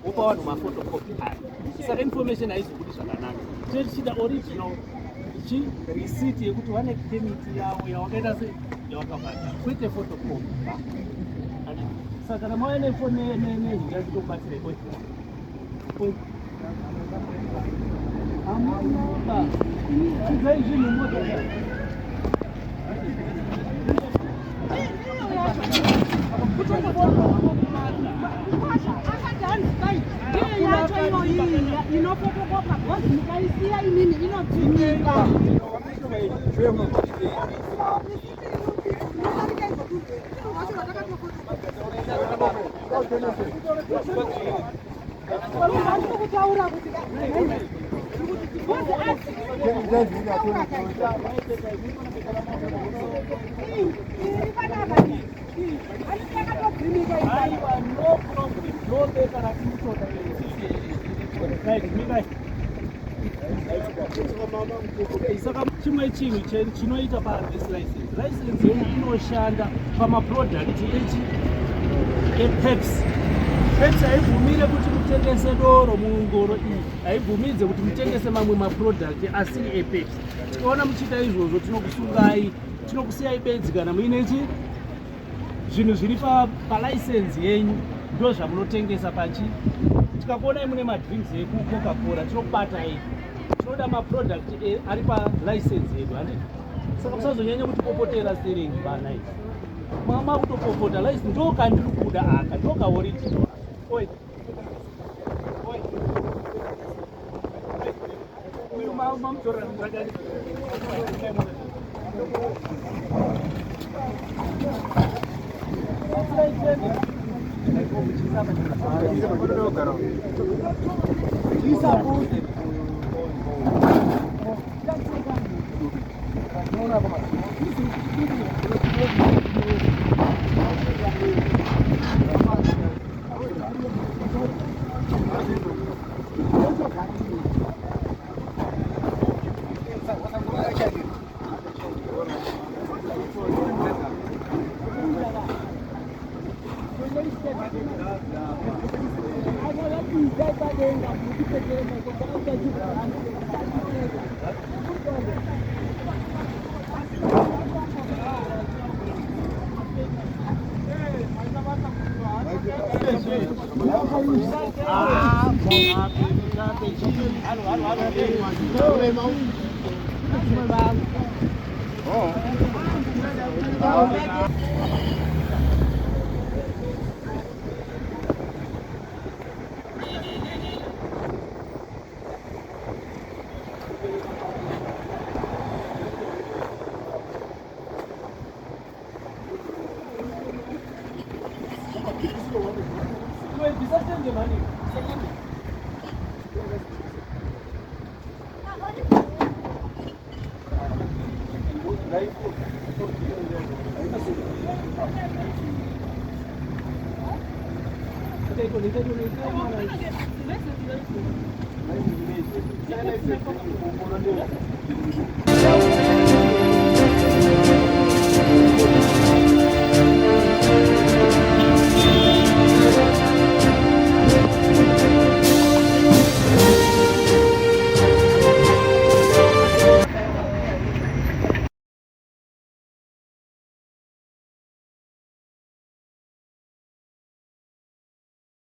upawana mafotocopy aya saka information haizokudi zvakanaka tichida original receipt yekuti vane permit yavo yawakaita se yawakabhadhara kwete photocopy. Saka kana mauya nefoni nehinga nditokubatsire amaba chidzai zvinhu mota inofotokopa bhozi mukaisiya inini inodzinika kutaura kuti saka chimwe chinhu chinoita paharvest license yenyu inoshanda pamaproduct epeps. Peps haibvumire kuti mutengese doro mungoro iyi, haibvumidze kuti mutengese mamwe maproduct asiri epeps. Tikaona muchiita izvozvo tinokusungai, tinokusiyai bedzi kana muine zvinhu zviri palicense yenyu ndo zvamunotengesa pachi. Tikakuonai mune madrinks ekucoca-cola tinokubatai, tinoda maproduct ari palicense yedu handiti. Saka musazonyanya kuti popotera steering bana izvi mama kutopopota license ndo kandiri kuda aka ndo kaoriti oi uyu mama mutorera muragani